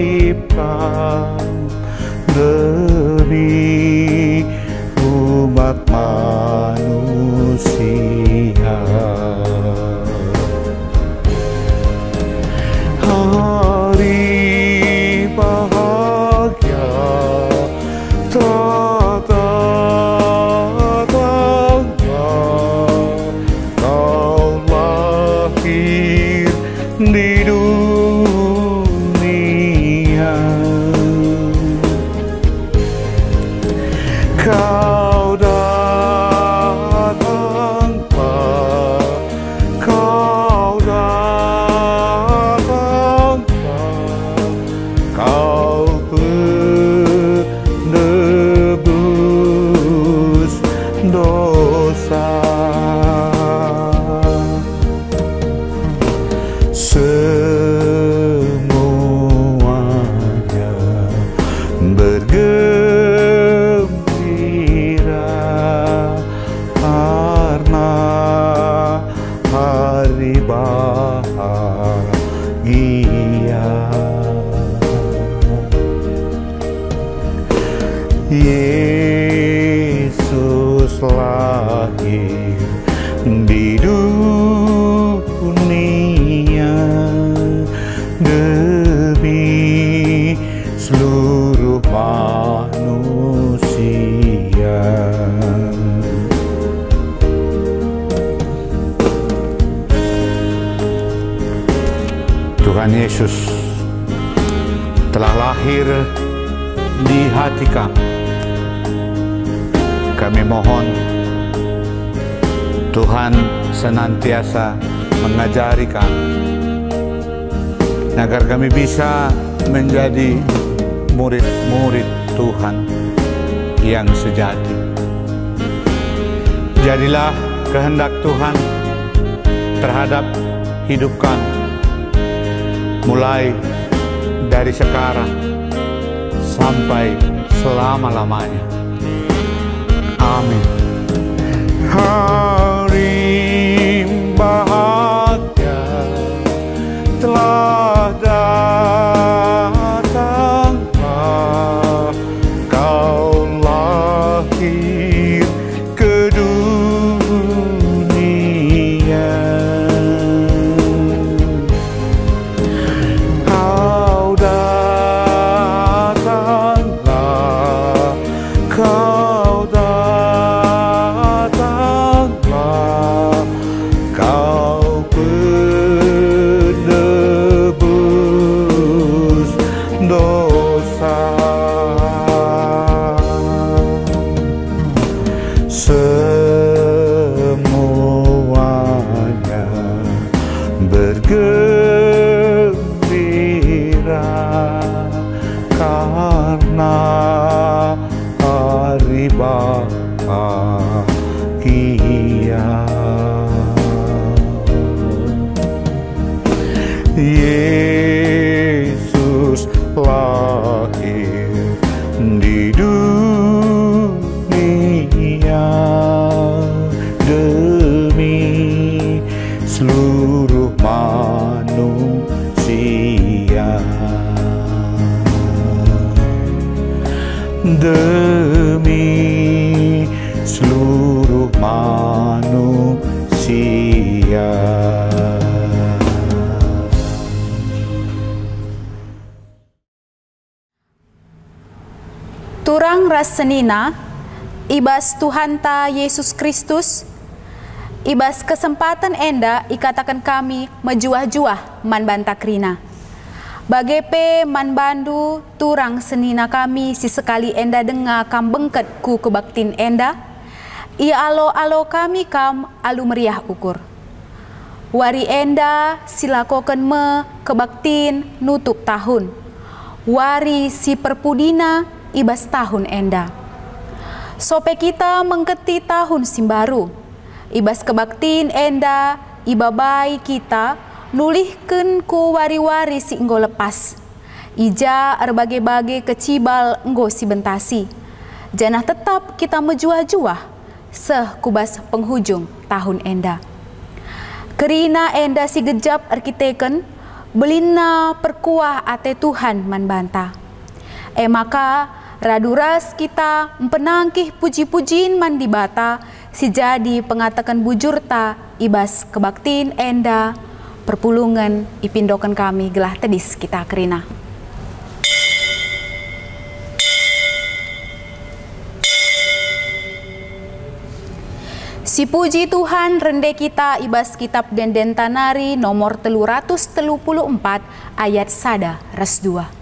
disalibkan demi umat manusia. Hari bahagia telah datang, kau lahir di dunia. Kau datanglah, kau datanglah, kau penebus dosa. Semuanya bergembira karena hari bahagia. Yesus lahir di dunia demi seluruh manusia. Tuhan Yesus telah lahir di hati kami. Kami mohon Tuhan senantiasa mengajari kami agar kami bisa menjadi murid-murid Tuhan yang sejati. Jadilah kehendak Tuhan terhadap hidup kami, mulai dari sekarang sampai selama-lamanya. Amin. Hari bahagia telah datang, kau lahir ke dunia. Kau datanglah, Yesus lahir di dunia demi seluruh manusia, demi seluruh manusia. Turang ras senina, ibas Tuhan ta Yesus Kristus, ibas kesempatan enda ikatakan kami mejuah-juah man banta krina. Bagepe man bandu turang senina kami si sekali enda denga kam bengket ku kebaktin enda, ia alo-alo kami kam alu meriah ukur. Wari enda silakoken me kebaktin nutup tahun, wari si perpudina ibas tahun enda. Sope kita mengketi tahun simbaru, ibas kebaktin enda ibabai kita nulihken ku wari-wari si enggo lepas. Ija erbage-bage kecibal enggo si bentasi. Janah tetap kita mejuah-juah seh kubas penghujung tahun enda. Kerina enda si gejap arkiteken belina perkuah ate Tuhan man banta. Maka raduras kita mempenangkih puji-pujiin man dibata si jadi pengatakan bujurta ibas kebaktin enda perpulungan ipindokan kami gelah tedis kita kerina. Si puji Tuhan rende kita ibas kitab Denden Tanari nomor 334 ayat sada res 2.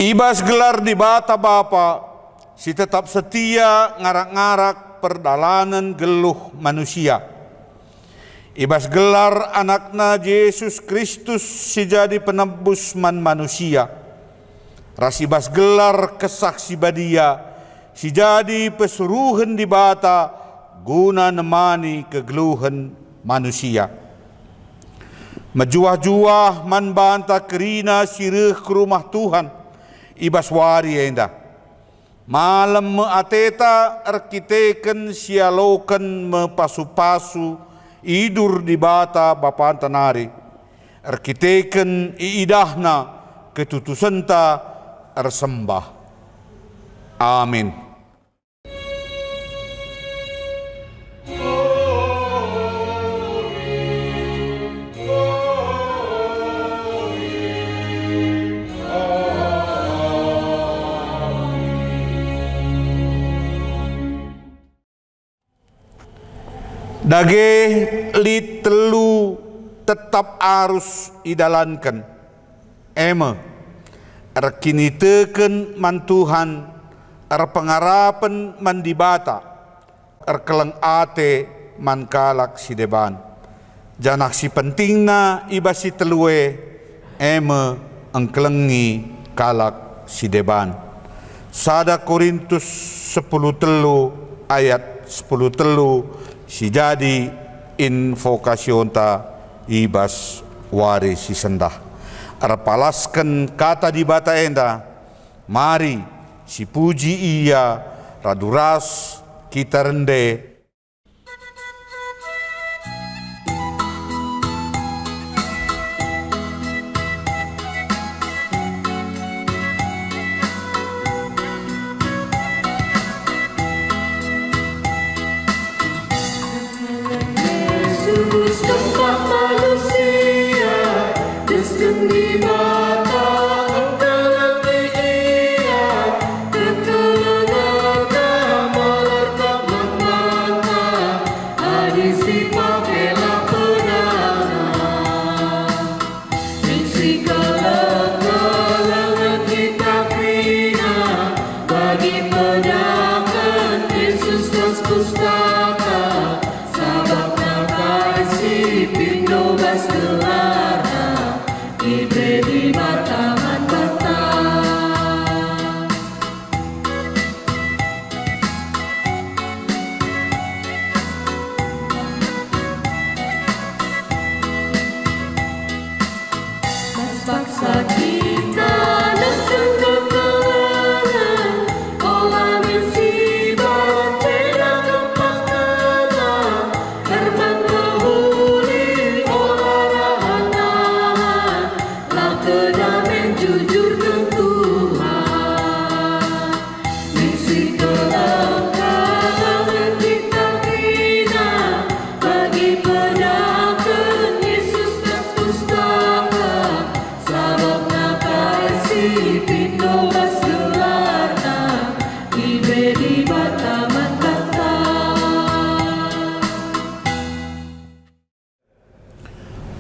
Ibas gelar di bata Bapa, si tetap setia ngarak-ngarak perdalanan geluh manusia. Ibas gelar anakna Yesus Kristus si jadi penebus man manusia. Rasibas gelar kesaksi badia si jadi pesuruhan di bata guna nemani kegeluhan manusia. Mejuah-juah man banta kerina sirih ke rumah Tuhan. Ibas wari enda malam me ateta arkiteken sialokan me pasu-pasu idur di bata Bapa Tanari arkiteken iidahna ketutusenta ersembah. Amin. Dage li telu tetap harus idalankan. Ema erkiniteken man Tuhan, pengarapan man dibata, keleng ate man kalak si deban. Janak si pentingna iba si telue, ema engkelengi kalak si deban. Sada Korintus 10 telu ayat 10 telu si jadi invokasion ta ibas wari si sendah. Arpalaskan kata di bata enda, mari si puji ia raduras kita rende.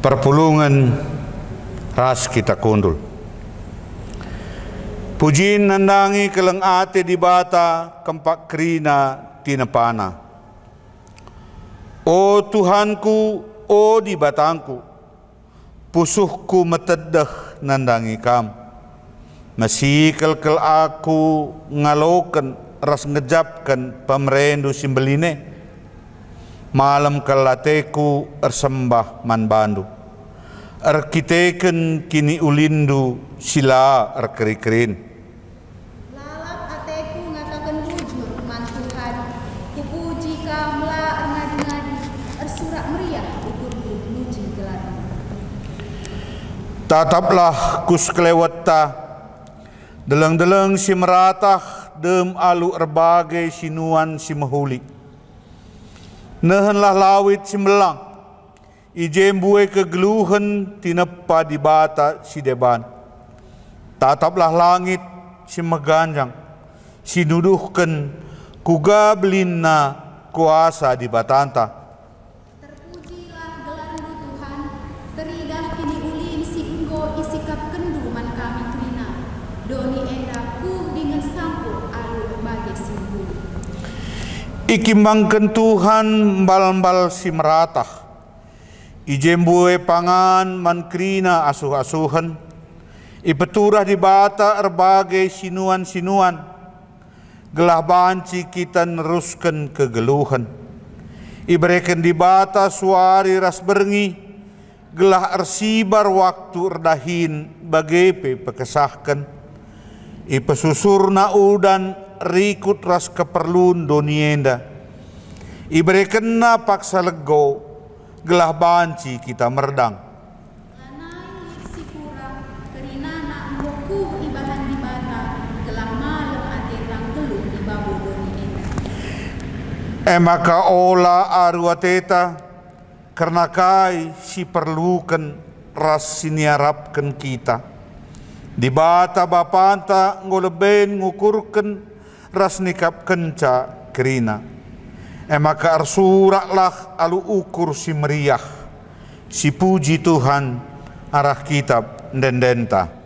Perpulungan ras kita kundul. Pujiin nandangi keleng ate di bata kempak krina tinepana. O Tuhanku, o di batangku, pusuhku metedeh nandangi kam. Masih kel aku ngaloken ras ngejapkan pemrendu simbeline. Malam kelateku ersembah man bandu. Erkiteken kini ulindu sila erkeri-kerin. Lalap ateku ngatakan bujur man Tuhan. Kupuji kamla ngadi-ngadi ersurak meriah ukurku nuji geladi. Tataplah kus kelewata. Deleng-deleng si meratah dem alu erbagai sinuan si mahuli. Nehenlah lawit si melang, ijembue kegeluhan tinepa di bata si deban. Tataplah langit si meganjang, si nuduhkan kuga belinna kuasa di batanta. Terpujilah gelarmu Tuhan, teridah kini ulin si enggo isikap kendu man kami krina. Doni endaku dengan sampo alu bagai simbu. Ikimbangkan Tuhan mbal-mbal si meratah. Ijembue pangan man krina asuh-asuhan. Ipeturah di bata erbagai sinuan-sinuan. Gelah banci kita neruskan kegeluhan. Iberikan di bata suari ras berngi. Gelah ersibar waktu erdahin bagai pekesahkan. Ipesusurna udan rikut ras keperluan donienda. Iberikenna paksa lego, gelah banci kita merdang. Lanai si kurang, kerinana mboku ibahan di bata, gelah malam atetang geluh di babu donienda. Maka ola aruateta, karena kai si perlukan ras siniarapkan kita. Di bata bapanta ngoleben ngukurkan ras nikap kenca kerina. Maka arsuraklah alu ukur si meriah, si puji Tuhan arah kitab dendenta.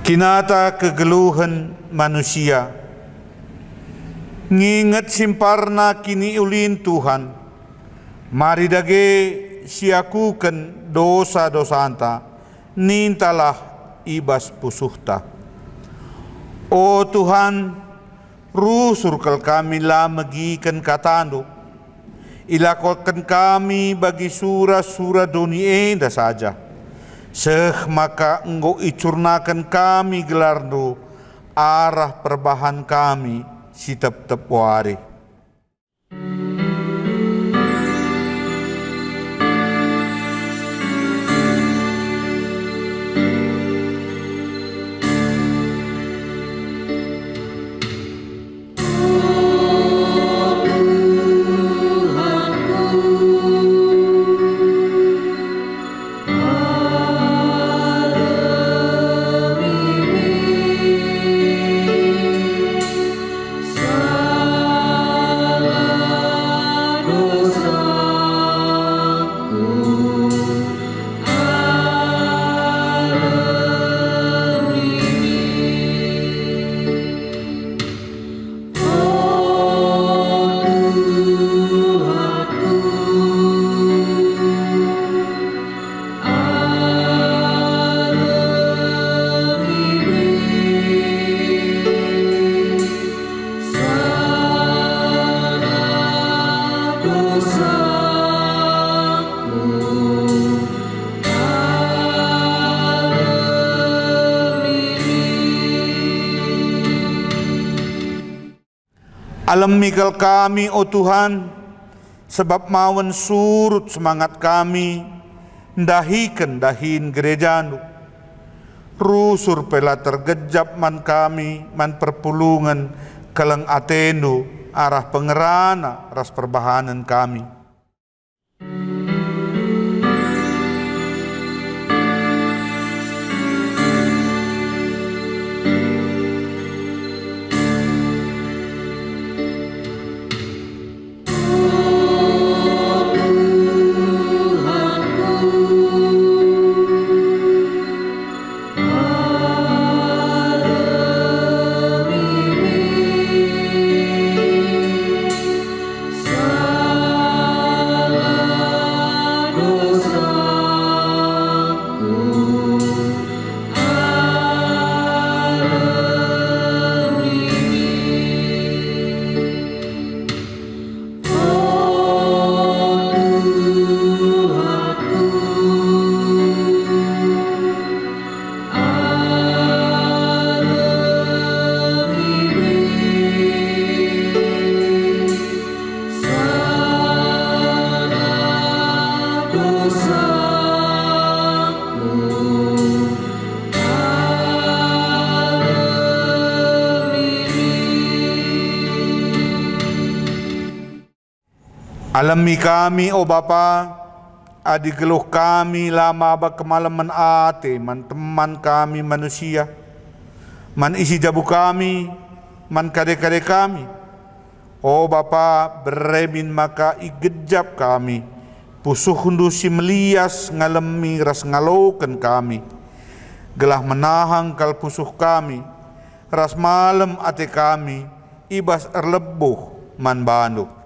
Kinata kegeluhan manusia, nginget simparna kini ulin Tuhan, mari dage siakukan dosa-dosa anta, nintalah ibas pusuhta. O Tuhan, rusurkal kami lah magikan katando, ilakokan kami bagi surah-surah doni enda saja. Seh maka engkau icurnakan kami gelardo arah perbahan kami si tep-tep wari. Alam mikal kami, o Tuhan, sebab mawan surut semangat kami, dahin gerejanu. Rusur pela tergejap man kami, man perpulungan, kelang atenu, arah pengerana, ras perbahanan kami. Sa Alami kami, O Bapa, adi geluh kami lama ba kemalaman ate, man teman kami manusia, man isi jabu kami, man kade-kade kami. O Bapa, beremin maka igejap kami, pusuh hundu si melias ngalemi ras ngaloken kami, gelah menahang kal pusuh kami, ras malam ate kami, ibas erlebuh man banduk.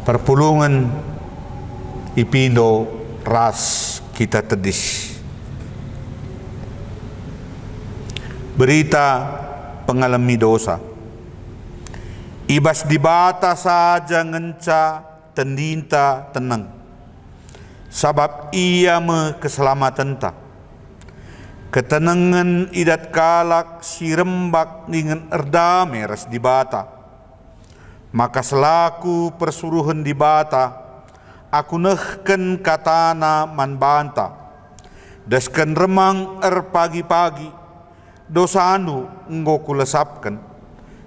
Perpulungan ipindo ras kita tedis. Berita pengalami dosa. Ibas dibata saja ngenca tendinta tenang. Sabab ia me keselamatan ta. Ketenangan idat kalak si rembak dengan erdame ras dibata. Maka selaku persuruhan di bata, aku nehken katana man banta, desken remang pagi-pagi, dosanu enggo kulesapken,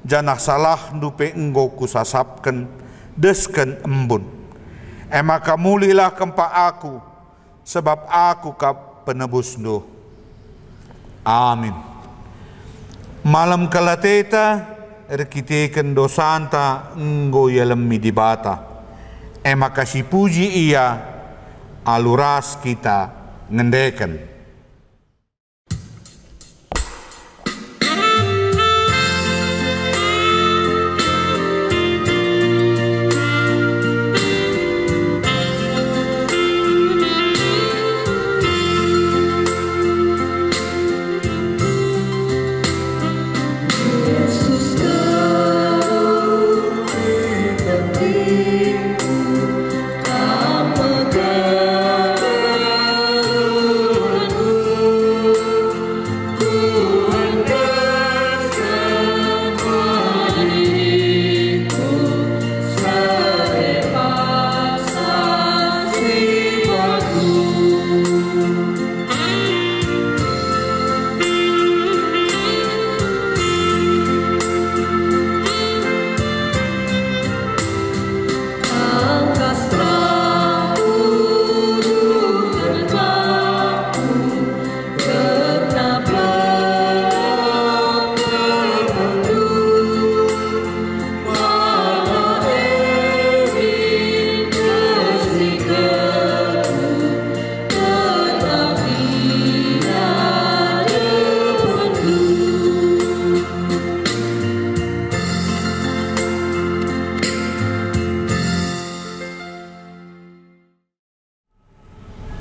janah salah dupe enggo kusasapken, desken embun. Maka mulilah kempa aku, sebab aku kap penebus do. Amin. Malam kalateta, erkiteken dosanta enggo yalemi di bata. Maka si puji ia aluras kita ngendeken.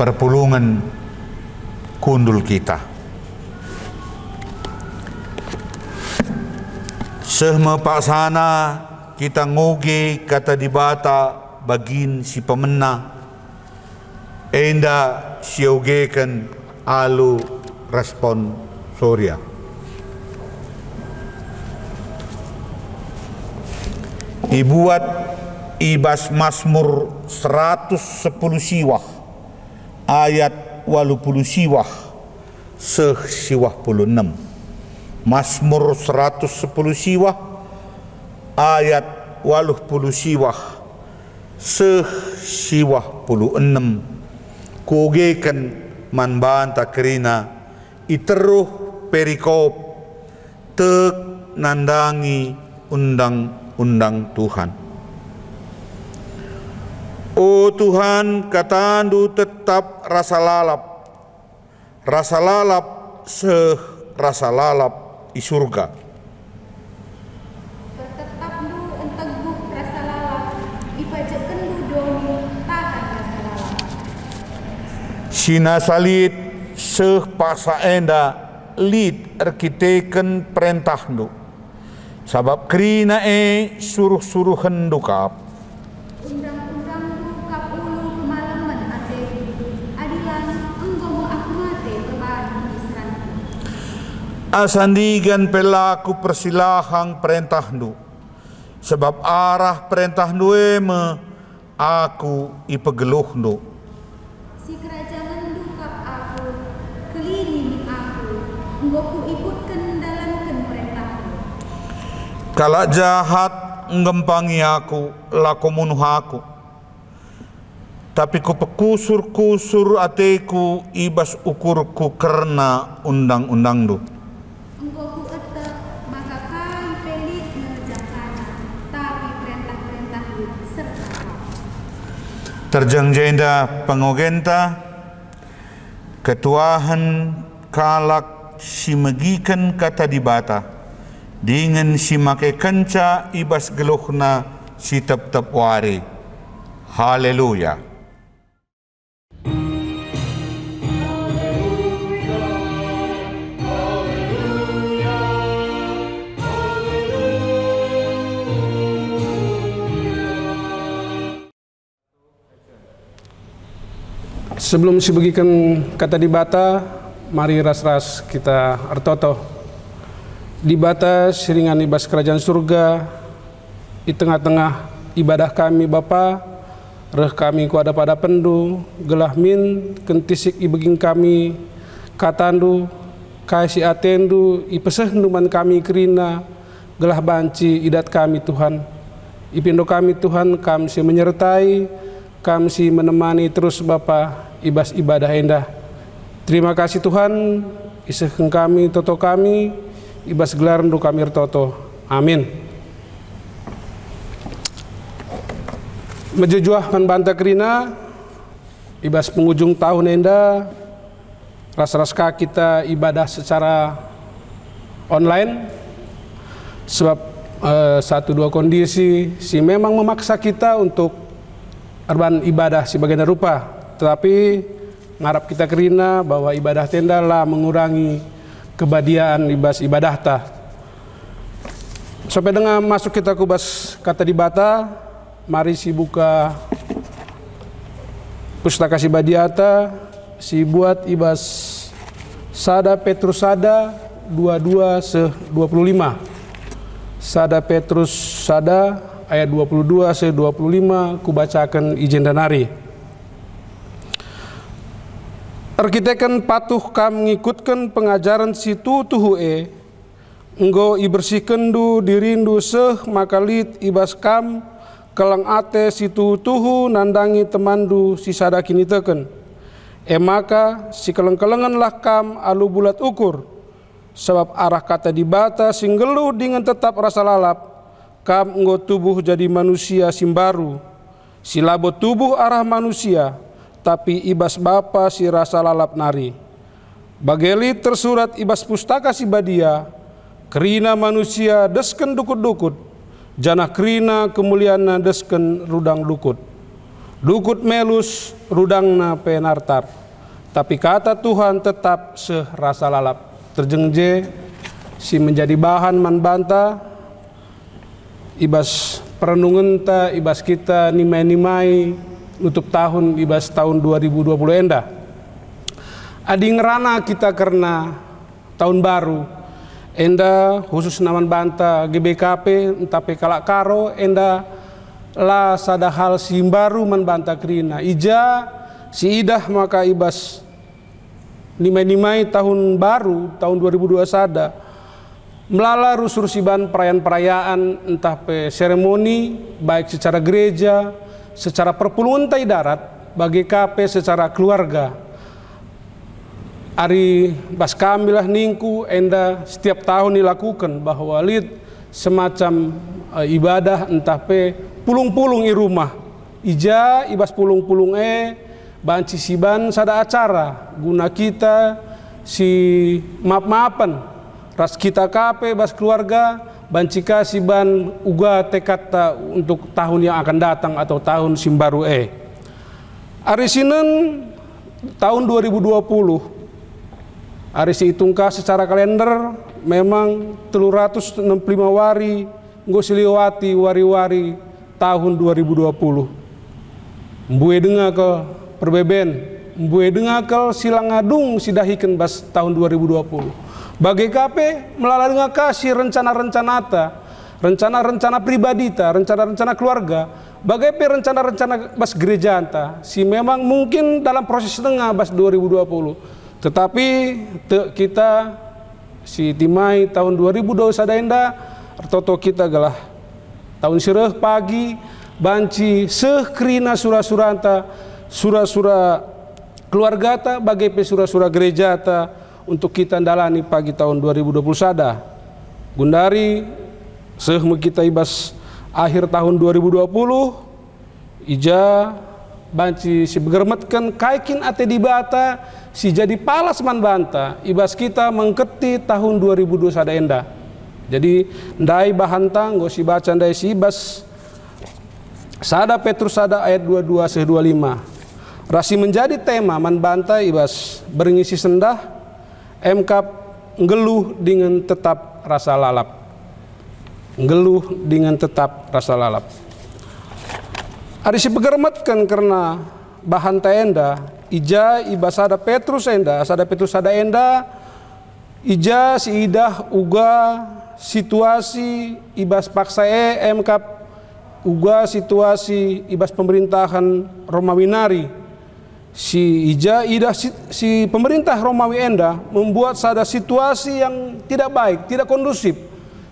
Perpulungan kundul kita. Sehme paksana kita ngoge kata dibata bagin si pemena. Enda siogekan alu respon Surya. Ibuat ibas Mazmur 110 siwah ayat 80 siwah siwah 26. Mazmur 110 siwah ayat 80 siwah siwah puluh 6 kogeken man banta kerina iteruh perikop tek nandangi undang-undang Tuhan. O Tuhan, katandu tetap rasa lalap rasa lalap di surga. Bertetapmu enteguh rasa lalap, ipajakendu doni tahan rasa lalap. Sinasalit pasa enda lid arkiteken perintahnu. Sabab kerina suruh hendukap. Undang-undangmu kapulu kemalaman ateku, adilan enggomu aku mate berbagi isranku. Asandigan pelaku persilahang perintahnu. Sebab arah perintahnu aku ipegeluhnu. Si kerajaan dukap aku, kelini aku, enggoku ikutkan dalamkan perintahmu. Kalau jahat ngempangi aku, laku munuh aku. Tapi ku pekusur-kusur ateku ibas ukurku karena undang-undangmu. Enggoku etek, maka kai pelit mengerjakannya, tapi perintah-perintahmu serta kau. Terjang jenda pengogenta, ketuahan kalak si megikan kata dibata, dengan si make kenca ibas geluhna si tep-tep wari. Haleluya. Sebelum dibagikan kata dibata, mari ras-ras kita artoto. Dibata seringan ibas kerajaan surga, di tengah-tengah ibadah kami Bapa, reh kami ku ada pada pendu, gelah min kentisik ibeging kami, katandu, kasih atendu, ipesehnuman kami kerina, gelah banci idat kami Tuhan. Ipindo kami Tuhan, kami si menyertai, kami si menemani terus Bapa, ibas ibadah endah. Terima kasih Tuhan, isehken kami, toto kami, ibas gelar ndu kami toto. Amin. Mejejuah man banta kerina, ibas penghujung tahun enda, ras-raska kita ibadah secara online, sebab satu dua kondisi si memang memaksa kita untuk arban ibadah sebagian rupa. Tetapi ngarap kita kerina bahwa ibadah tenda lah mengurangi kebadian ibas ibadah ta. Sampai dengan masuk kita kubas kata dibata, mari si buka pustaka si badiata, si buat ibas Sada Petrus Sada 22-25. Sada Petrus Sada ayat 22-25 kubacakan ijen danari. Arkitekan patuh kam ngikutkan pengajaran si tuhu enggo ibersihkan du dirindu makalit ibas kam kelang ate si tuhu nandangi temandu si sada kini teken. Maka si keleng-kelengan lah kam alu bulat ukur, sebab arah kata dibata singgeluh dengan tetap rasa lalap, kam enggo tubuh jadi manusia simbaru, si labo tubuh arah manusia, tapi ibas Bapa si rasa lalap nari. Bageli tersurat ibas pustaka si badia, kerina manusia desken dukut-dukut, janah kerina kemuliaanna desken rudang dukut. Dukut melus, rudangna penartar, tapi kata Tuhan tetap serasa lalap. Terjengje si menjadi bahan man banta, ibas perenungan ta, ibas kita nimai-nimai nutup tahun ibas tahun 2020 enda. Adi ngerana kita karena tahun baru enda khusus naman banta GBKP entah kalak karo enda la sada hal simbaru man banta kerina ija si idah maka ibas nimai-nimai tahun baru tahun 2021 sada melala rusur siban perayaan-perayaan entah pe seremoni baik secara gereja secara perpuluhan tai darat bagi KP secara keluarga. Ari bas kami lah ningku enda setiap tahun dilakukan bahwa lid semacam ibadah entah pe pulung-pulung i rumah. Ija ibas pulung-pulung banci siban sada acara guna kita si maaf-maafan ras kita KP bas keluarga banci kasih ban uga tekad untuk tahun yang akan datang atau tahun simbaru Ari Sinen tahun 2020 Ari si hitungka secara kalender memang 365 wari nggo siliwati wari-wari tahun 2020. Mbue dengar ke perbeben, mbue dengar ke silang ngadung sidahikan bas tahun 2020. Bagi KP melalui dengar kasih rencana-rencana pribadi ta, rencana-rencana keluarga. Bagai rencana-rencana bas gereja anta, si memang mungkin dalam proses tengah bas 2020. Tetapi kita si timai tahun 2020 sadaenda artoto kita galah tahun sireh pagi banci sekrina surah-suranta surah-surah keluarga ta bagai surah-surah gereja ta untuk kita dalani pagi tahun 2020 sada gundari kita ibas akhir tahun 2020 ija banci si begermetkan kaikin ate dibata si jadi palas man banta ibas kita mengketi tahun 2020 sada enda. Jadi ndai bahantang go si baca ndai si ibas sada Petrus sada ayat 22 seh 25. Rasi menjadi tema man banta ibas berngisi sendah emkap ngeluh dengan tetap rasa lalap. Ngeluh dengan tetap rasa lalap. Ari si begermetkan karena bahan enda ija ibas sada Petrus enda ija si idah uga situasi ibas paksa emkap uga situasi ibas pemerintahan Romawi nari si ija idah si pemerintah Romawi enda membuat sada situasi yang tidak baik, tidak kondusif,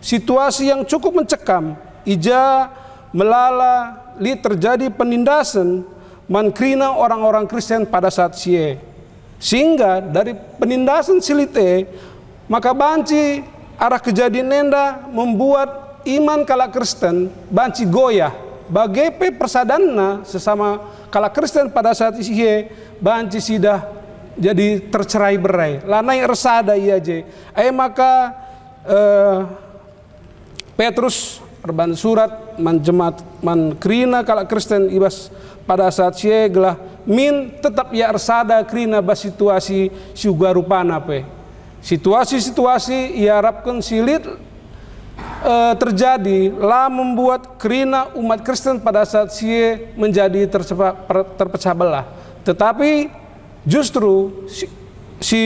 situasi yang cukup mencekam. Ija melala li terjadi penindasan mankrina orang-orang Kristen pada saat sie. Sehingga dari penindasan silite maka banci arah kejadian enda membuat iman kala Kristen banci goyah. Bagai persadanna sesama kala Kristen pada saat sie banci sidah jadi tercerai berai. Lanai resada iya je. Maka Petrus perban surat man jemaat man krina kala Kristen ibas pada saat sie gelah min tetap ya resada krina bas situasi juga rupana pe situasi ia harapkan silit terjadi lah membuat krina umat Kristen pada saat sie menjadi terpecah belah. Tetapi justru si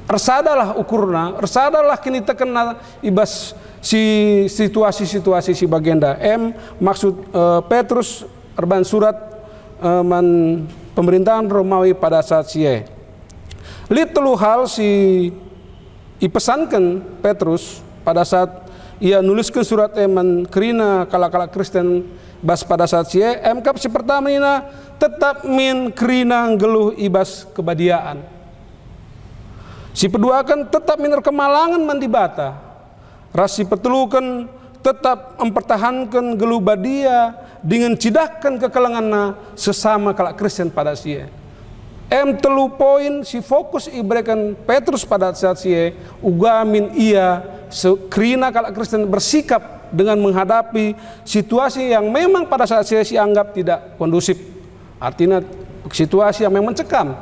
resadalah ukurna, resadalah kini terkena ibas si situasi si bagenda maksud Petrus erban surat man pemerintahan Romawi pada saat sie lit telu hal si ipesankan Petrus pada saat ia nuliskan surat man kerina kala Kristen bas pada saat sie kap si pertama ina tetap min kerina geluh ibas kebadiaan si kedua kan tetap min kemalangan mandibata rasi petelukan tetap mempertahankan geluh badia dengan cidahkan kekelanganna sesama kala Kristen pada sie. Telu poin si fokus ibrekan Petrus pada saat sie ugamin ia sekrina kala Kristen bersikap dengan menghadapi situasi yang memang pada saat sie anggap tidak kondusif. Artinya situasi yang memang mencekam.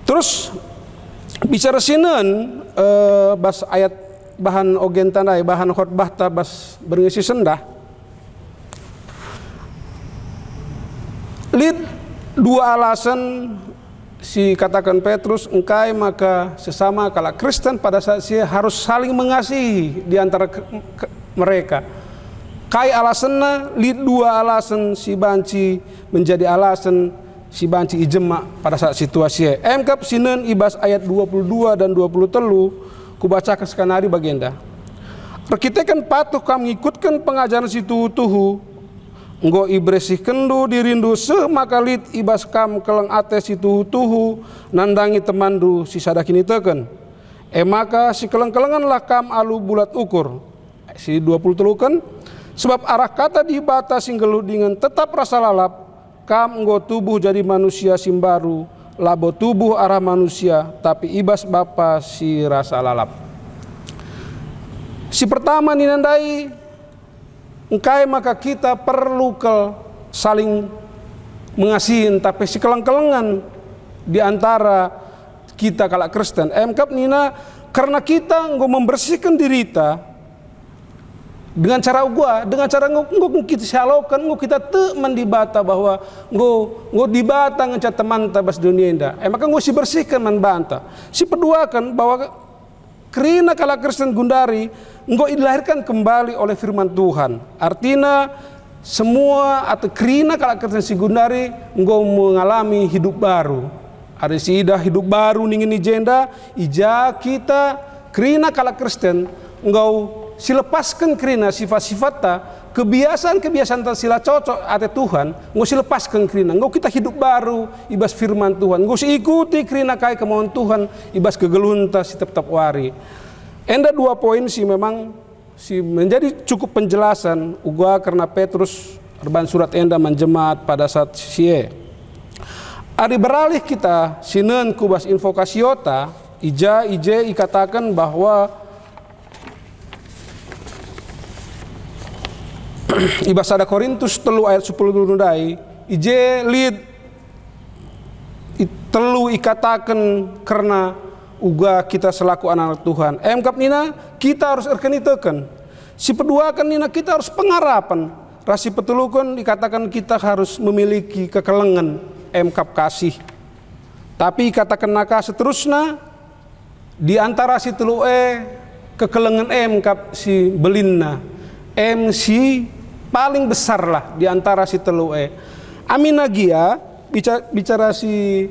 Terus bicara sinen bas ayat bahan ogen tandai bahan khotbah tabas berngisi sendah lid dua alasan si katakan Petrus engkai maka sesama kala Kristen pada saat sie harus saling mengasihi di antara mereka kai alasanna lid dua alasan si banci menjadi alasan si banci ijema pada saat situasi kap sinen ibas ayat 22 dan 23 kubacakan sekanari bagenda. Kita kan patuh kami ikutkan pengajaran si tuhu Nggo ibresih kendu dirindu semakalit ibas kam keleng ate si tuhu-tuhu nandangi temandu si sadakini teken. Maka si keleng-kelenganlah kam alu bulat ukur. Si 20 telukan. Sebab arah kata dibata singgelu dengan tetap rasa lalap. Kam nggo tubuh jadi manusia simbaru. Labo tubuh arah manusia. Tapi ibas bapa si rasa lalap. Si pertama ninandai. Engkai maka kita perlu saling mengasihin, tapi si keleng-kelengan di antara kita kalau Kristen. Emkap nina karena kita nggo membersihkan diri kita dengan cara dengan cara nggo kita syalokan, nggo kita teman dibata bahwa nggo dibata ngecat teman tabas dunia indah. Maka nggo si bersihkan man banta. Si peduakan bahwa kerina kala Kristen Gundari engkau dilahirkan kembali oleh firman Tuhan. Artinya semua atau kerina kala Kristen si Gundari engkau mengalami hidup baru. Ada si ida hidup baru ningin jenda ija kita kerina kala Kristen engkau silepaskan kerina sifat-sifatnya kebiasaan-kebiasaan sila cocok ada Tuhan engkau silepaskan kerina engkau kita hidup baru ibas firman Tuhan engkau ikuti kerina kai kemauan Tuhan ibas kegelunta si tetap wari. Enda 2 poin sih memang si menjadi cukup penjelasan uga karena Petrus erban surat enda menjemaat pada saat sie. Ari beralih kita sinen kubas invokasiota ije ikatakan bahwa ibas ada Korintus 3 ayat 10 nundai ije lid telu ikatakan karena uga kita selaku anak Tuhan. Emkap nina kita harus erkenitekan. Si peduakan nina kita harus pengharapan. Rasi petulukun dikatakan kita harus memiliki kekelengan emkap kasih. Tapi katakan naka seterusnya di antara si telu kekelengan emkap si belinna. Si paling besar lah di antara si telu Aminagia bicara si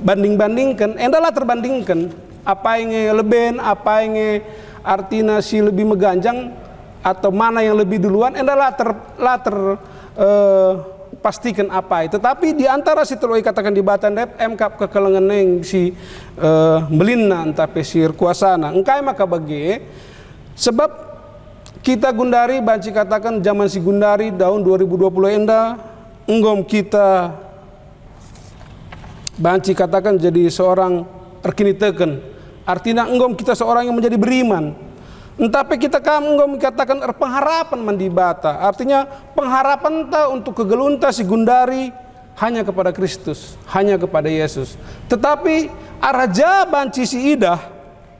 banding-bandingkan, endalah terbandingkan apa yang lebih, apa yang artinya si lebih meganjang atau mana yang lebih duluan, endalah pastikan apa itu. Tetapi di antara si telu katakan di batan dep emkap kekelengan yang si melina tapi si kuasana. Engkai maka bagi sebab kita Gundari banci katakan zaman si Gundari tahun 2020 enda enggom kita banci katakan jadi seorang erkiniteken. Artinya enggom kita seorang yang menjadi beriman. Tapi kita enggom katakan pengharapan mandibata. Artinya pengharapan ta untuk kegelunta si Gundari hanya kepada Kristus, hanya kepada Yesus. Tetapi araja banci si idah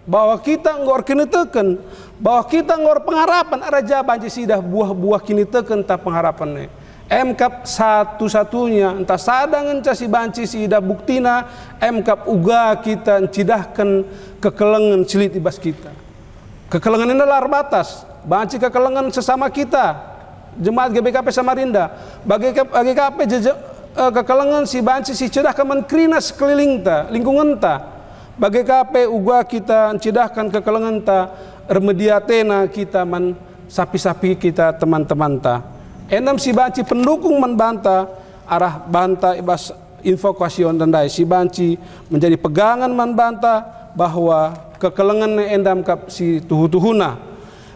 bahwa kita enggor kiniteken, bahwa kita enggor pengharapan araja banci si idah buah-buah kiniteken ta pengharapannya. Emkap satu-satunya entah sadang enca si banci si ida buktina emkap uga kita encidahkan kekelengan silit ibas kita. Kekelengan ini adalah batas. Banci kekelengan sesama kita. Jemaat GBKP Samarinda. Bagi GBKP kekelengan si banci si cidahkan menkrina sekeliling ta, lingkungan ta. Bagi GBKP uga kita encidahkan kekelengan ta, remediatena kita man sapi-sapi kita teman-teman ta. Enam si banci pendukung membanta arah banta ibas invokasion dan si banci menjadi pegangan membanta bahwa kekelengan endam kap si tuhu-tuhuna.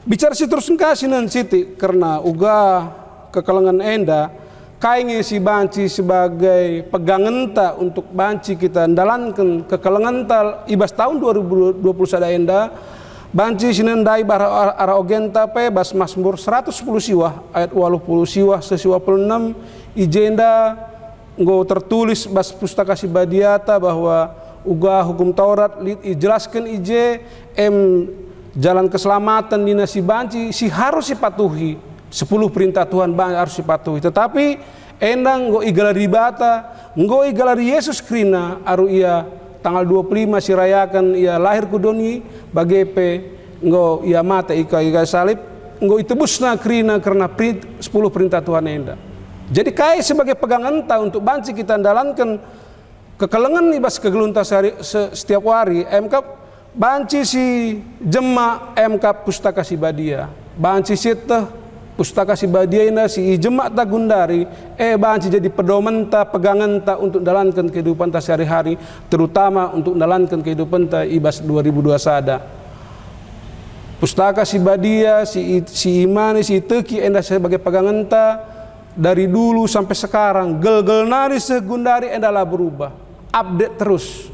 Bicara si terus kasinan siti karena uga kekelengan enda kainge si banci sebagai pegangan ta untuk banci kita ndalankan kekelengan ta ibas tahun 2020 sada enda. Banci sinendai bara ara ogenta pe bas Mazmur 110 siwah ayat 80 siwah sesiwah 6 ijenda nggo tertulis bas pustaka si Badiata bahwa uga hukum Taurat jelaskan ije jalan keselamatan dina si banci si harus dipatuhi 10 perintah Tuhan harus dipatuhi. Tetapi endang nggo igalari bata nggo igalari Yesus Krina aru ia tanggal 25 si rayakan ia lahir ku doni bagepe nggo ia mata ika salib nggo itebusna krina karena 10 perintah Tuhan enda. Jadi kai sebagai pegangan ta untuk banci kita andalankan kekelengan ibas kegelunta setiap hari emkap banci si jema emkap pustaka si Badia banci siteh pustaka si badia ina si ijemak ta gundari banci jadi pedoman ta pegangan ta untuk dalankan kehidupan ta sehari-hari, terutama untuk dalankan kehidupan ta ibas 2002 sada. Pustaka si badia si imani si teki enda sebagai pegangan ta dari dulu sampai sekarang gel-gel nari segundari endalah berubah, update terus,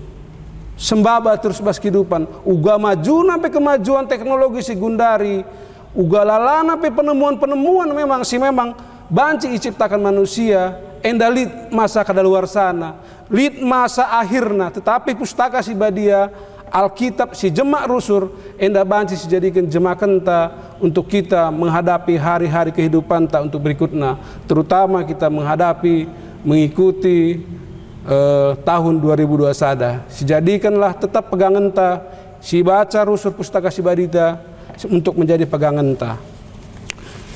sembaba terus bas kehidupan, uga maju sampai kemajuan teknologi si gundari, uga lalana pe penemuan-penemuan memang banci diciptakan manusia enda lid masa kadaluar sana, lid masa akhirna, tetapi pustaka si badia Alkitab si jemak rusur enda banci dijadikan jemakan ta untuk kita menghadapi hari-hari kehidupan ta untuk berikutnya, terutama kita mengikuti tahun 2002 sada. Sijadikanlah tetap pegangan ta si baca rusur pustaka si badita untuk menjadi pegangan ta.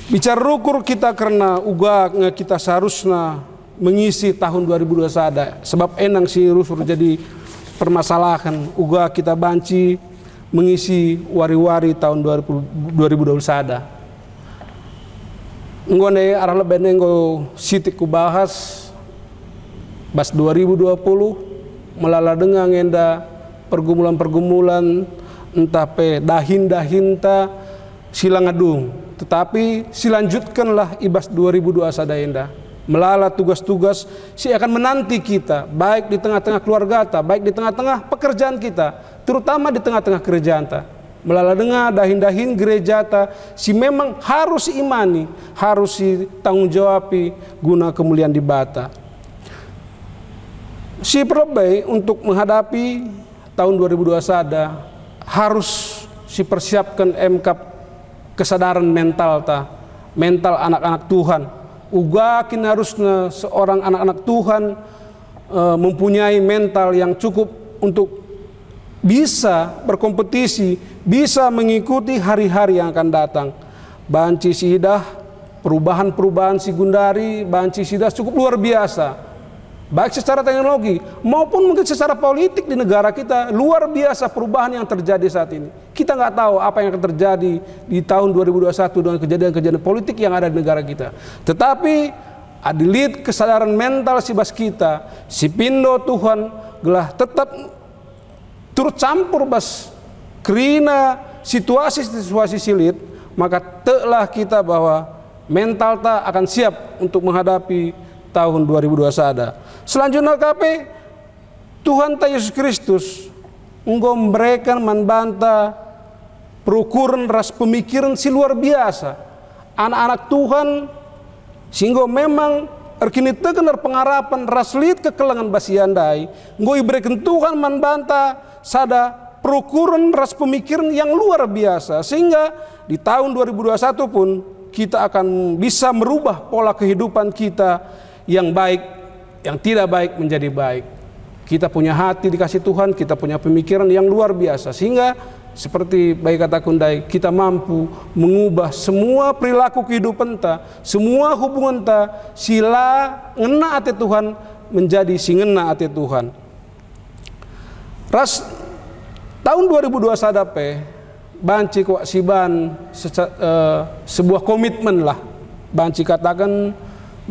Bicara rukur kita karena uga kita seharusnya mengisi tahun 2002 sada, sebab enang si rusur jadi permasalahan uga kita banci mengisi wari-wari tahun 2020 sada. Ngone arah lebih nenggo sitik ku bahas bas 2020 melala dengan enda pergumulan-pergumulan entah pe dahin-dahin ta silang adung, tetapi silanjutkanlah ibas 2002 sada enda. Melala tugas-tugas si akan menanti kita, baik di tengah-tengah keluarga ta, baik di tengah-tengah pekerjaan kita, terutama di tengah-tengah kerjaan ta. Melala dengar dahin-dahin gereja ta, si memang harus imani, harus si tanggung jawabi guna kemuliaan di bata. Si perlebih untuk menghadapi tahun 2002 sada harus si persiapkan kesadaran mental ta, mental anak-anak Tuhan. Uga kin harusnya seorang anak-anak Tuhan mempunyai mental yang cukup untuk bisa berkompetisi, bisa mengikuti hari-hari yang akan datang. Banci sidah perubahan-perubahan si gundari, banci sidah cukup luar biasa, baik secara teknologi maupun mungkin secara politik di negara kita. Luar biasa perubahan yang terjadi saat ini. Kita nggak tahu apa yang akan terjadi di tahun 2021 dengan kejadian-kejadian politik yang ada di negara kita. Tetapi adilit kesadaran mental si bas kita, si pindo Tuhan gelah tetap turut campur bas kerina situasi silit, maka telah kita bahwa mental ta akan siap untuk menghadapi tahun 2021 sada. Selanjutnya KP Tuhan ta Yesus Kristus engkau memberikan manbanta perukuran ras pemikiran si luar biasa. Anak-anak Tuhan sehingga memang erkini tegenar pengharapan ras lid kekelangan basiandai engkau iberikan Tuhan manbanta sada perukuran ras pemikiran yang luar biasa, sehingga di tahun 2021 pun kita akan bisa merubah pola kehidupan kita yang baik, yang tidak baik menjadi baik. Kita punya hati dikasih Tuhan, kita punya pemikiran yang luar biasa, sehingga seperti baik kata Kundai, kita mampu mengubah semua perilaku kehidupan ta, semua hubungan ta, sila ngena ate Tuhan menjadi si ngena ate Tuhan. Ras tahun 2021 pe banci kok siban sebuah komitmen lah, banci katakan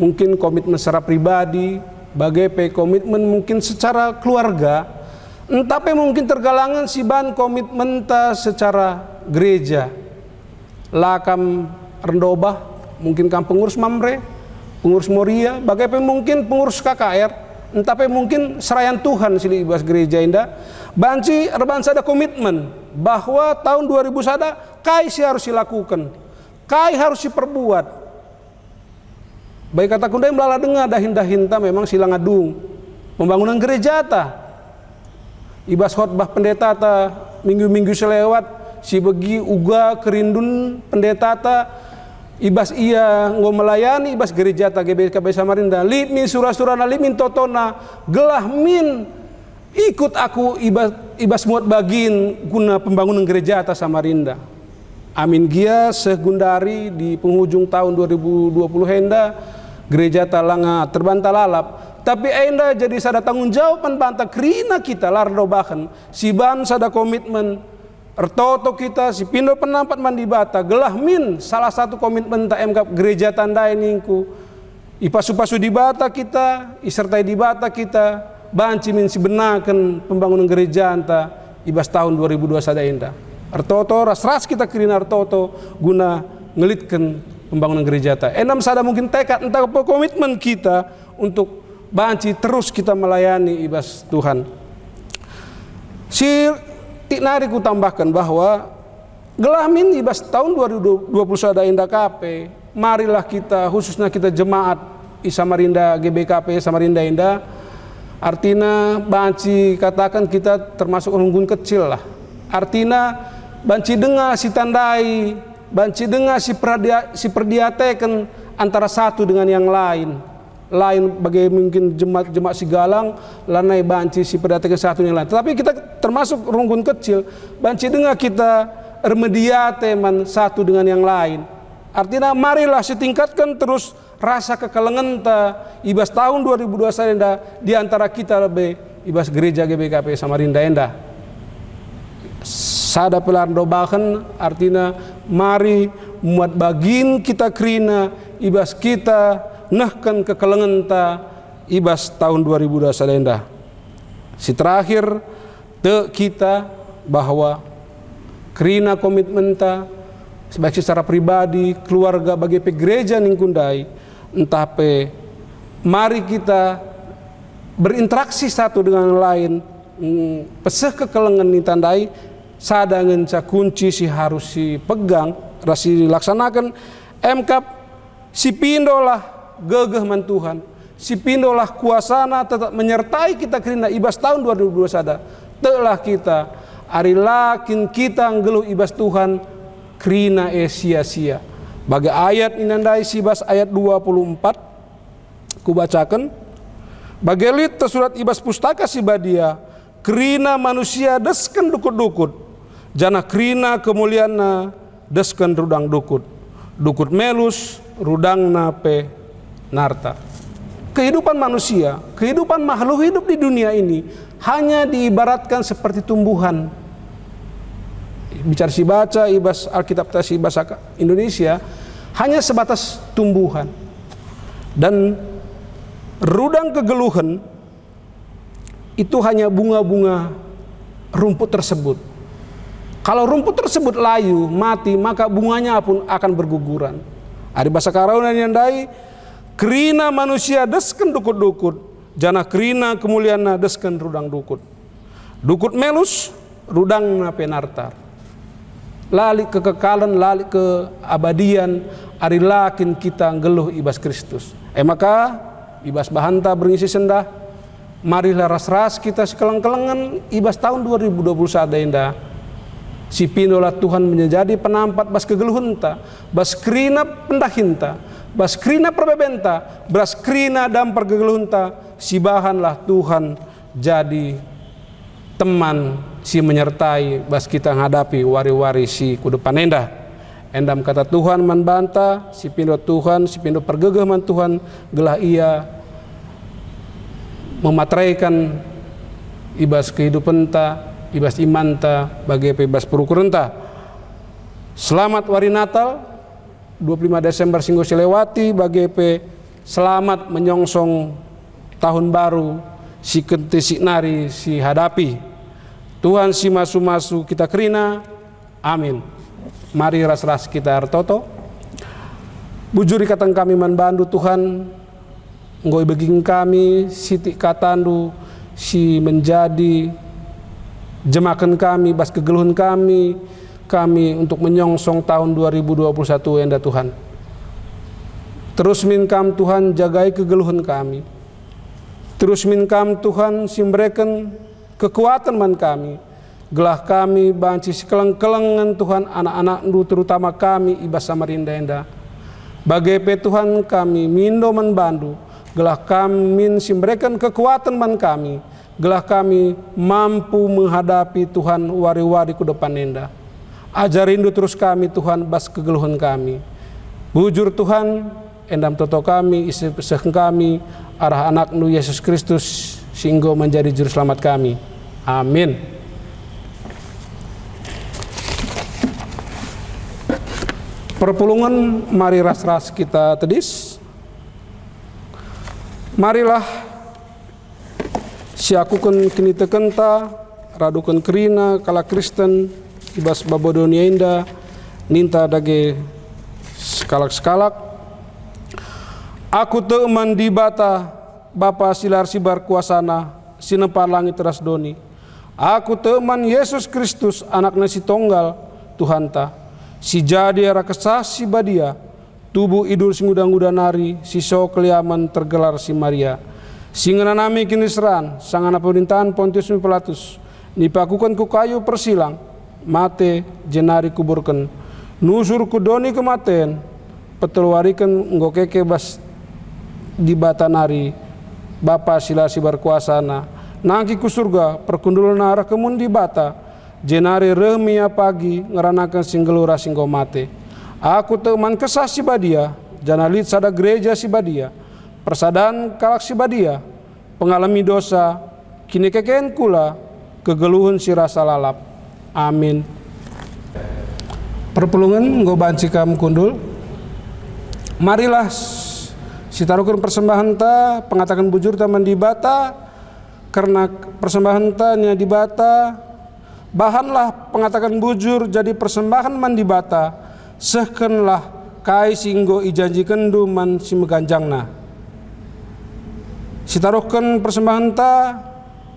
mungkin komitmen secara pribadi, bagai komitmen mungkin secara keluarga, tapi mungkin tergalangan si ban komitmen ta secara gereja, lakam rendobah, mungkin kam pengurus Mamre, pengurus Moria, bagai mungkin pengurus KKR, tapi mungkin serayan Tuhan sili ibas gereja indah, banci rebansa ada komitmen bahwa tahun 2000 sada kai si harus dilakukan, kai harus diperbuat. Baik kata Kundai melala dengar dahin-dahin ta memang silang adung pembangunan gereja ta, ibas khotbah pendeta ta minggu-minggu selewat si begi uga kerindun pendeta ta ibas ia ngo melayani ibas gereja ta GBKB Samarinda lip min surah-surana lip min totona gelah min ikut aku ibas muat bagin guna pembangunan gereja ta Samarinda. Amin gia segundari di penghujung tahun 2020 henda gereja talanga terbanta lalap, tapi enda jadi sada tanggung jawab banta kerina kita lardo bahkan si ban sada komitmen Ertoto kita si pindo penampat mandi bata gelah min salah satu komitmen ta MK gereja tandai ningku ipasu-pasu di bata kita isertai di bata kita banci min si benakan pembangunan gereja anta ibas tahun 2021 indah. Ertoto ras kita kirina ertoto guna ngelitkan pembangunan gereja ta. Enam sada mungkin tekad entah komitmen kita untuk banci terus kita melayani ibas Tuhan. Si Tiknari ku tambahkan bahwa gelamin ibas tahun 2021 indah KP, marilah kita khususnya kita jemaat i Samarinda GBKP Samarinda Indah, artinya banci katakan kita termasuk runggun kecil lah. Artinya banci dengar si tandai, banci dengar si perdiateken antara satu dengan yang lain bagi mungkin jemaat Sigalang lanai banci si perdatangan satu yang lain, tetapi kita termasuk runggun kecil banci dengar kita remediate man satu dengan yang lain. Artinya marilah setingkatkan terus rasa kekelengan ibas tahun 2021 di antara kita lebih ibas gereja GBKP Samarinda Endah. Sada pelan dobakan artinya mari muat bagin kita krina ibas kita nahkan kekelengan ibas tahun 2021 indah. Si terakhir kita bahwa krina komitmen sebaik secara pribadi keluarga bagi gereja ningkundai entah mari kita berinteraksi satu dengan yang lain peseh kekelengan ditandai sadangan kunci si harus si pegang rasi dilaksanakan MK si pindolah gegeh man Tuhan, si pindolah kuasana tetap menyertai kita kerina ibas tahun 2021. Telah kita ari lakin kita nggeluh ibas Tuhan kerina sia-sia. Bagi ayat inandai sibas ayat 24 kubacakan. Bagi lit surat ibas pustaka sibadia kerina manusia desken dukut-dukut. Jana kerina kemuliana desken rudang dukut. Dukut melus rudang nape narta. Kehidupan manusia, kehidupan makhluk hidup di dunia ini hanya diibaratkan seperti tumbuhan. Bicara si baca ibas Alkitab si bahasa Indonesia hanya sebatas tumbuhan. Dan rudang kegeluhan itu hanya bunga-bunga rumput tersebut. Kalau rumput tersebut layu, mati, maka bunganya pun akan berguguran. Ada bahasa Karauna yang dai kerina manusia desken dukut-dukut, jana kerina kemuliana desken rudang dukut. Dukut melus, rudang nape nartar. Lali kekekalan, lali keabadian, ari lakin kita ngeluh ibas Kristus. Maka ibas bahanta berngisi sendah, marilah ras-ras kita sekeleng-kelengan ibas tahun 2021 indah. Si pindolah Tuhan menjadi penampat bas kegeluhunta, bas kerina pendahinta, bas krina perbebenta, bas krina dampar kegeluhunta, si bahanlah Tuhan jadi teman si menyertai bas kita menghadapi wari-wari si kudepan endah. Endam kata Tuhan man banta, si pindo Tuhan, si pindo pergegeh man Tuhan, gelah ia mematraikan ibas kehidupan ibas imanta bagi ibas perukurenta. Selamat Wari Natal 25 Desember singgo silewati bagi selamat menyongsong tahun baru si kente si nari si hadapi. Tuhan si masu-masu kita kerina. Amin. Mari ras-ras kita artoto. Bujuri katang kami manbandu Tuhan. Ngoi beging kami siti katandu si menjadi jemakan kami bas kegeluhan kami untuk menyongsong tahun 2021 enda Tuhan. Terus minkam Tuhan jagai kegeluhan kami. Terus minkam Tuhan simbrekan kekuatan man kami. Gelah kami banci sekeleng-kelengan Tuhan anak-anak terutama kami ibas Samarinda enda. Bagai Tuhan kami mindo man bandu. Gelah kami simbrekan kekuatan man kami. Gelah kami mampu menghadapi Tuhan wari-wari ku depan enda. Ajarindu terus kami Tuhan bas kegeluhan kami. Bujur Tuhan endam toto kami isi peseh kami arah anak-Nu Yesus Kristus sehingga menjadi juru selamat kami. Amin. Perpulungan mari ras-ras kita tedis. Marilah siakukan kini tekenta radukan kerina kala Kristen ibas babodonia indah ninta dage skalak-skalak. Aku teman di bata Bapa silar sibar kuasana sinempan langit teras doni. Aku teman Yesus Kristus anaknya si tonggal Tuhanta. Si jadi ara kesah si badia. Tubuh idul si ngudang-ngudang nari. Si so keliaman tergelar si Maria. Singana nami kini seran. Sangana pemerintahan Pontius Pilatus. Nipakukan ku kayu persilang. Mate jenari kuburkan. Nusur ku doni kematen. Peteluarikan ngokeke bas di bata nari. Bapa sila sibar kuasana nangki ku surga perkundul nara kemun di bata jenari remia pagi ngeranakan singgelura singgo mate. Aku teman kesah si badia janalit sada gereja si badia persadaan kalak si badia pengalami dosa kini kekeen kula kegeluhun si rasa lalap. Amin. Perpulungan nggo banci kam kundul. Marilah sitarukan persembahan ta pengatakan bujur taman di bata karena persembahan ta nya di bata bahanlah pengatakan bujur jadi persembahan man di bata sehkenlah kai singgo ijanjikan duman si meganjangna. Sitarukan persembahan ta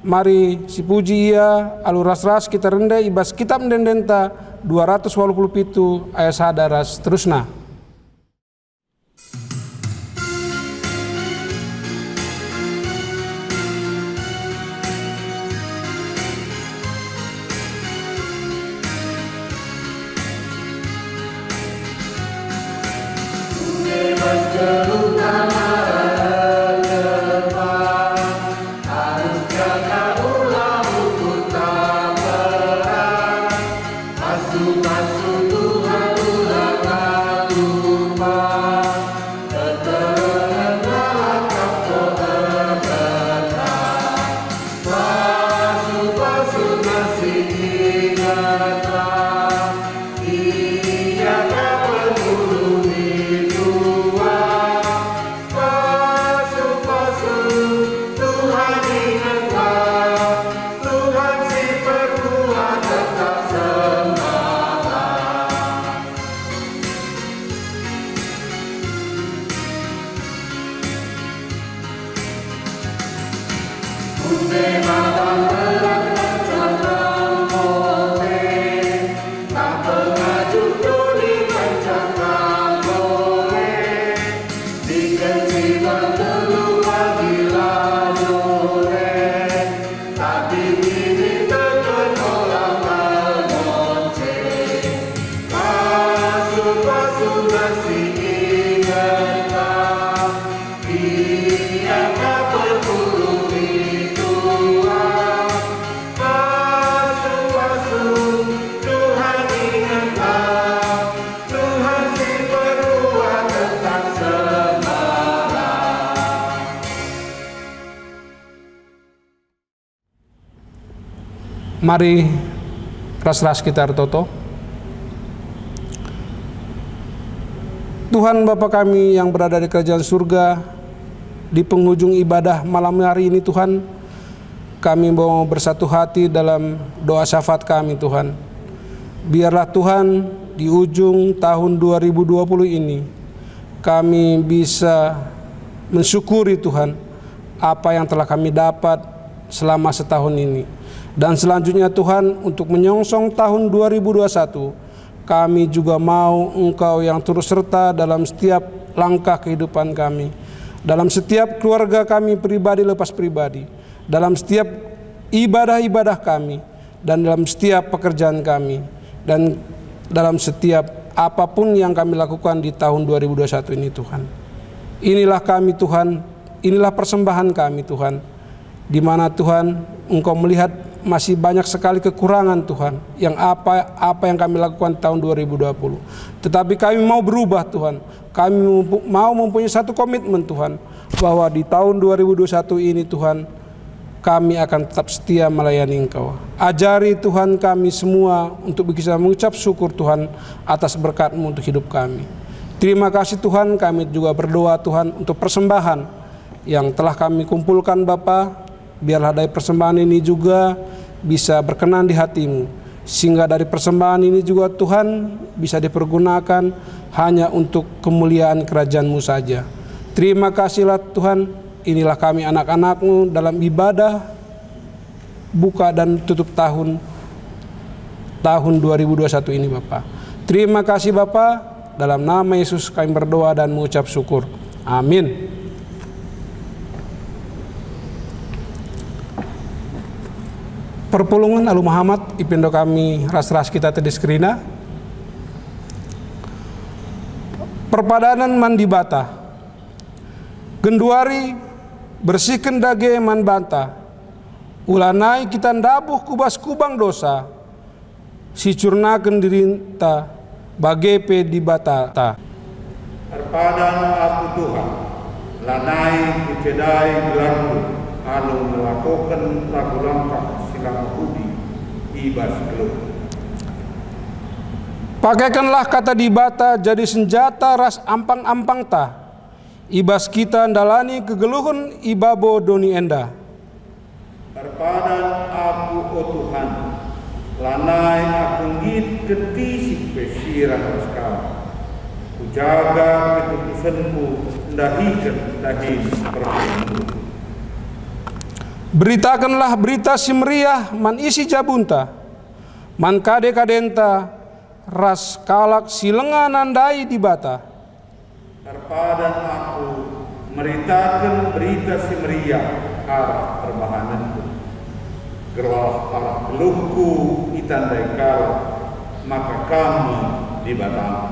mari si puji ia alur ras-ras kita rendah ibas kitab dendenta 287 ayat sadaras terusna. Mari ras-ras kita toto. Tuhan Bapa kami yang berada di kerajaan surga, di penghujung ibadah malam hari ini Tuhan, kami mau bersatu hati dalam doa syafaat kami Tuhan. Biarlah Tuhan di ujung tahun 2020 ini kami bisa mensyukuri Tuhan apa yang telah kami dapat selama setahun ini. Dan selanjutnya Tuhan untuk menyongsong tahun 2021 kami juga mau Engkau yang turut serta dalam setiap langkah kehidupan kami, dalam setiap keluarga kami pribadi lepas pribadi, dalam setiap ibadah-ibadah kami, dan dalam setiap pekerjaan kami, dan dalam setiap apapun yang kami lakukan di tahun 2021 ini Tuhan. Inilah kami Tuhan, inilah persembahan kami Tuhan, di mana Tuhan Engkau melihat masih banyak sekali kekurangan Tuhan yang apa yang kami lakukan tahun 2020. Tetapi kami mau berubah Tuhan. Kami mau mempunyai satu komitmen Tuhan bahwa di tahun 2021 ini Tuhan kami akan tetap setia melayani Engkau. Ajari Tuhan kami semua untuk bisa mengucap syukur Tuhan atas berkat-Mu untuk hidup kami. Terima kasih Tuhan, kami juga berdoa Tuhan untuk persembahan yang telah kami kumpulkan Bapa. Biarlah dari persembahan ini juga bisa berkenan di hati-Mu, sehingga dari persembahan ini juga Tuhan bisa dipergunakan hanya untuk kemuliaan kerajaan-Mu saja. Terima kasihlah Tuhan, inilah kami anak-anak-Mu dalam ibadah buka dan tutup tahun 2021 ini Bapa. Terima kasih Bapa, dalam nama Yesus kami berdoa dan mengucap syukur. Amin. Perpulungan Alu Muhammad ipindo kami ras-ras kita tedis kerina. Perpadanan mandi bata. Genduari bersihkan dage man banta. Ulanai kita ndabuh kubas kubang dosa. Si curnakan dirinta bagepe di bata ta. Perpadan aku Tuhan, lanai kucedai gelarmu, alu melakukan lagu langkah silang budi ibas geluh. Pakaikanlah kata di bata jadi senjata ras ampang-ampang ta. Ibas kita ndalani kegeluhun ibabo doni enda. Perpadan aku o Tuhan, lanai aku ngit ketisik pesirah sekali. Kujaga keputusanku ndahikan dahin perpulungan. Beritakanlah berita si meriah man isi jabunta. Man kade kadenta ras kalak si lengan nandai di bata. Terpadan aku meritakan berita si meriah arah perbahananku. Gerlah arah geluhku ditandai kalah, maka kamu di bata.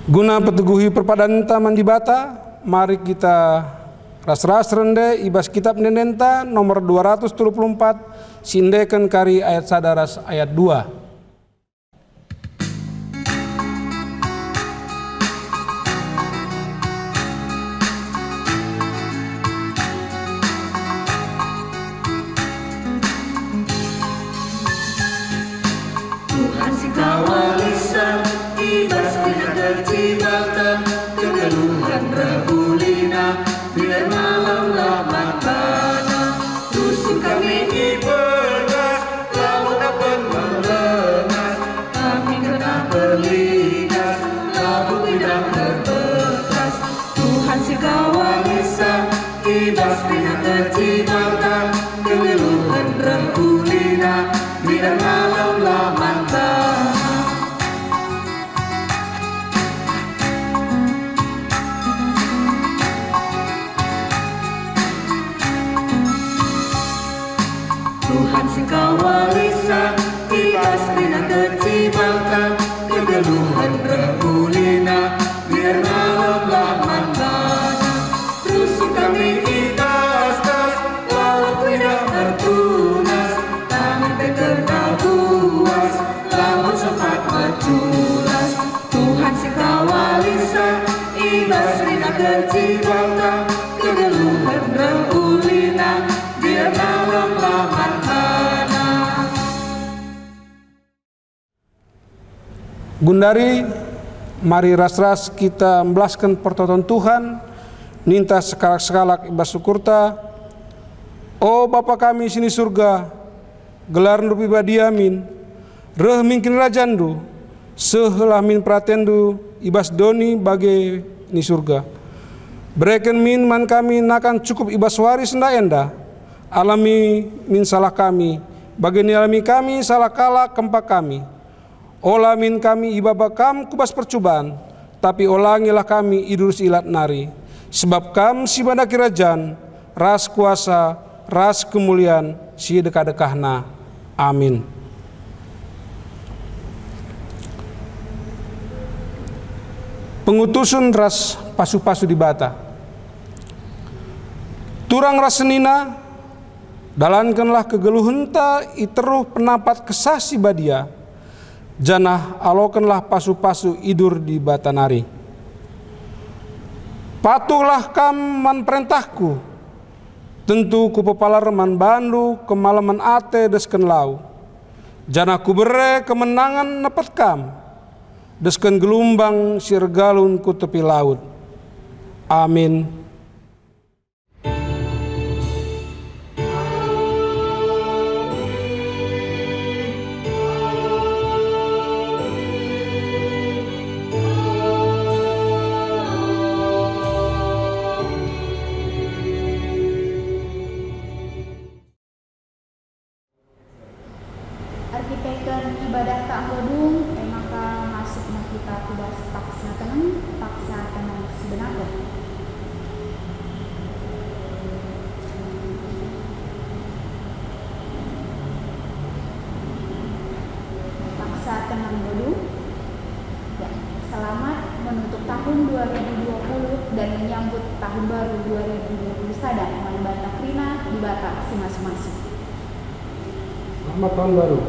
Guna peteguhi perpadan taman di bata, mari kita ras-ras rende ibas kitab nenenta nomor 234 sindekan kari ayat sadaras ayat 2. Tuhan si kawalisan ibas kita tercibatan kegeluhan rebulina biar malam lama tanah tusuk kami ibadah laut dapat melengas kami kena berlindas laut tidak terbekas. Tuhan si kawalisan ibas kita tercibatan kegeluhan rebulina biar malam lama tanah. Tuhan si kawalisan ibas rina kecibalkan kegeluhan rebulina biar malam laman banyak rusuk kami itas-tas laut tidak tertunas tangan terkena buas laut sempat berculas. Tuhan si kawalisan ibas rina kecibalkan kegeluhan rebulina biar malam laman tanah. Gundari, mari ras-ras kita membelaskan pertolongan Tuhan, ninta sekalak-sekalak ibas syukurta. Oh Bapa kami sini surga, gelar nurupi badiamin, reh mungkin rajandu, sehelah min pratendu, ibas doni bagi ni surga. Bereken min man kami nakan cukup ibas waris nda enda, alami min salah kami, bagi ni alami kami salah kala kempak kami. Olah min kami ibabakam kubas percobaan, tapi olangilah kami idurus ilat nari. Sebab kam si banda kerajaan, ras kuasa, ras kemuliaan, si dekah-dekahna. Amin. Pengutusun ras pasu-pasu di bata. Turang ras senina, dalankanlah kegeluhenta iteruh penapat kesah si badia. Janah alokanlah pasu-pasu idur di bata nari. Patuhlah kam man perintahku, Tentu ku pepalar man bandu kemalaman ate desken lau. Jana ku bere kemenangan nepet kam. Desken gelumbang sirgalun ku tepi laut. Amin. Arkiteken ibadah tak bodung, maka masuk kita tugas paksa tenang sebenarnya. Paksa tenang bodung. Ya, selamat menutup tahun 2020 dan menyambut tahun baru 2020 sadar Man Banta Krina di Batak masing-masing. Selamat tahun baru.